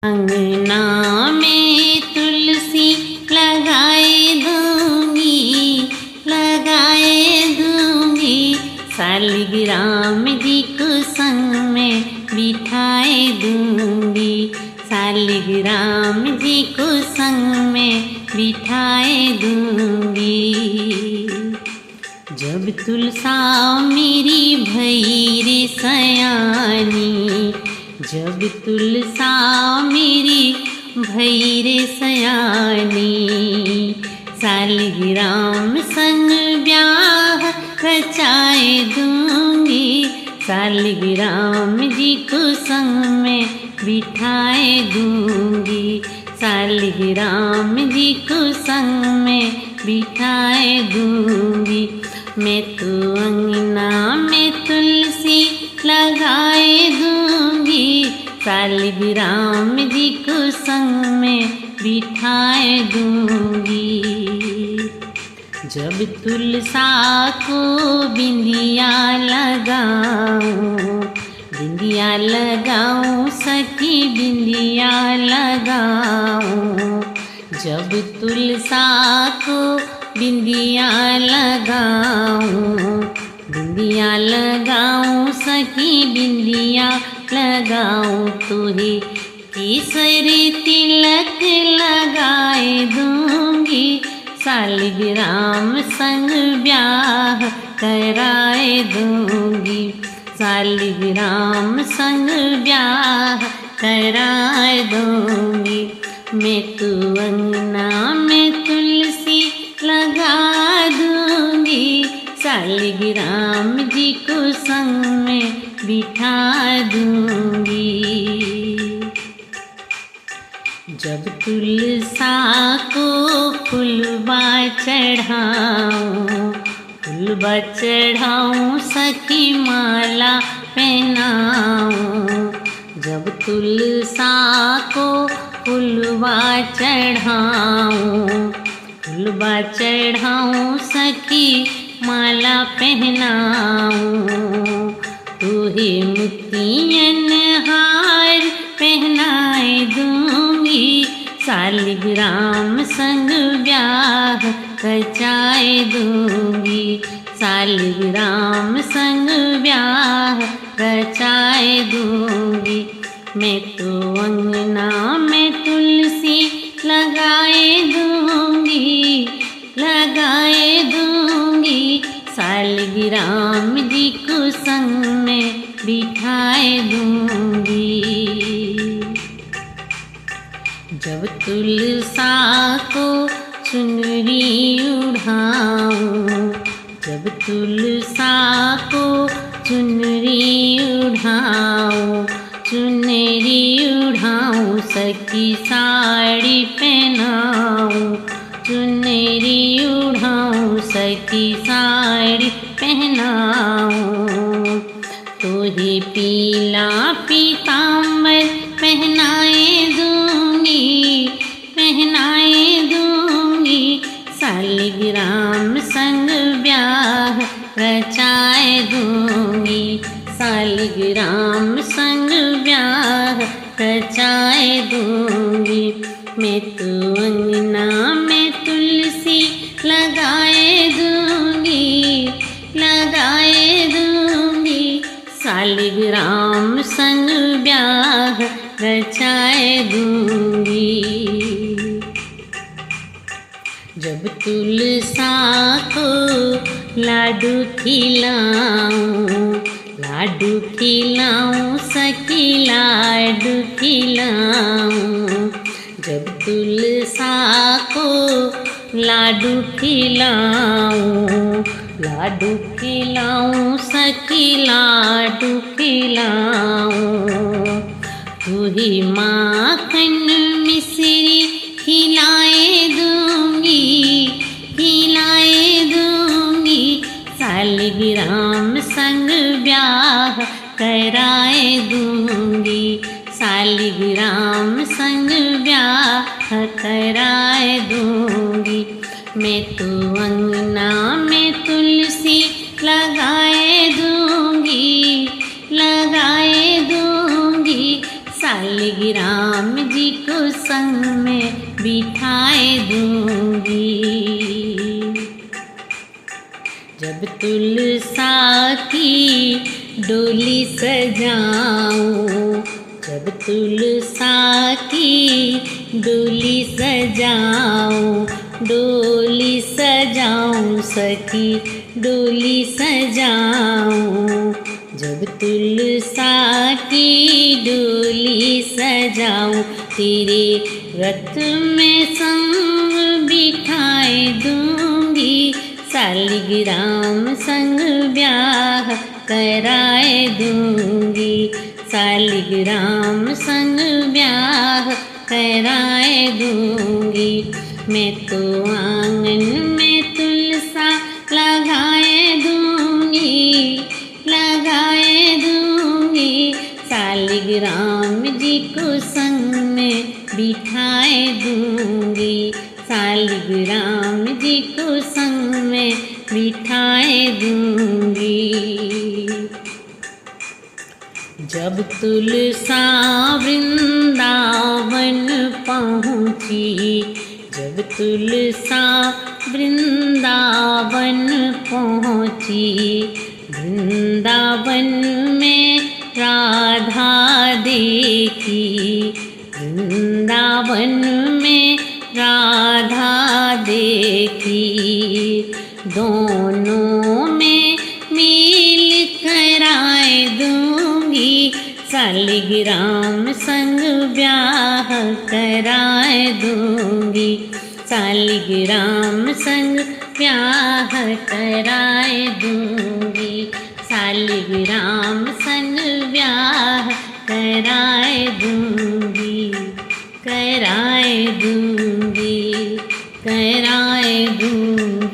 अंगना में तुलसी लगाए दूंगी, लगाए दूंगी। सालिग्राम जी को संग में बिठाए दूंगी, सालिग्राम जी को संग में बिठाए दूंगी। जब तुलसा मेरी भई रे सयानी, जब तुलसा मेरी भई रे सयानी। सालिग्राम संग ब्याह रचाए दूंगी, सालिग्राम जी को संग में बिठाए दूंगी, सालिग्राम जी को संग में बिठाए दूंगी। मैं तो अंगना में तुलसी लगाए दूंगी, सालिग्राम जी को संग में बिठाए दूंगी। जब तुलसा को बिंदिया लगाऊं, बिंदिया लगाऊं सखी बिंदिया लगाऊं। जब तुलसा को बिंदिया लगाऊं, बिंदिया लगाऊं सखी बिंदिया लगाऊं। तुहे केसरी तिलक लगाए दूंगी, सालिग्राम संग ब्याह कराए दूंगी, सालिग्राम संग ब्याह कराए दूंगी। मैं तो अंगना में तुलसी लगा दूंगी, सालिग्राम जी को संग में बिठा दूंगी। जब तुलसा को फूलबा चढ़ाऊं, फूलबा चढ़ाऊं सखी माला पहनाऊं। जब तुलसा को फूलबा चढ़ाऊं, फूलबा चढ़ाऊं सखी माला पहनाऊं। तुहे मोतियन हार पहनाए दूंगी, सालिग्राम संग ब्याह रचाए दूंगी, सालिग्राम संग ब्याह रचाए दूंगी। मैं तो अंगना में तुलसी लगाए दूंगी, लगाए दूंगी। सालिग्राम जी को संग में बिठाए दूंगी। जब तुलसा को चुनरी उड़ाऊं, जब तुलसा को चुनरी उड़ाऊं, चुनरी उड़ाऊं सखी साड़ी पहनाऊं, चुनरी उड़ाऊं सखी साड़ी पहनाऊं। तुहे पीला पीतांबर पहनाए दूंगी, पहनाए दूंगी। सालिग्राम संग ब्याह रचाए दूंगी, सालिग्राम संग ब्याह रचाए दूंगी। मैं तो अंगना में तुलसी लगाए दूंगी, लगाए दूंगी। सालिग्राम संग ब्याह रचाए दूंगी। जब तुलसा को लाडू खिलाऊं, लाडू खिलाऊं सखी लाडू खिलाऊं। जब तुलसा को लाडू खिलाऊं, लाडू खिलाऊं सखी लाडू खिलाऊं। तुहे माखन मिश्री खिलाए दूंगी, खिलाए दूंगी। सालिग्राम संग ब्याह कराए दूंगी, सालिग्राम संग ब्याह कराए दूंगी। मैं तो अंगना में तुलसी लगाए दूंगी, लगाए दूंगी। सालिग्राम राम जी को संग में बिठाए दूंगी। जब तुलसा की डोली सजाऊं, जब तुलसा की डोली सजाऊं, डोली सजाऊं सखी डोली सजाऊं, जब तुलसा की डोली सजाऊं, तेरे रथ में संग बिठाए दूंगी, सालिग्राम संग ब्याह कराए दूंगी, सालिग्राम संग ब्याह कराए दूंगी। मैं तो आंगन में तुलसा लगाए दूंगी, लगाए दूंगी, सालिग्राम जी को संग में बिठाए दूंगी, सालिग्राम जी को संग में बिठाए दूंगी। जब तुलसा वृंदावन पहुँची, जब तुलसा वृंदावन पहुँची, वृंदावन में राधा देखी, वृंदावन में राधा देखी, दोनों में मिल कराए दूंगी, सालिग्राम संग ब्याह कराए दूंगी, सालिग्राम संग ब्याह कराए दूंगी, सालिग्राम संग ब्याह कराए दूंगी, कराए दूंगी, कराए दूंगी।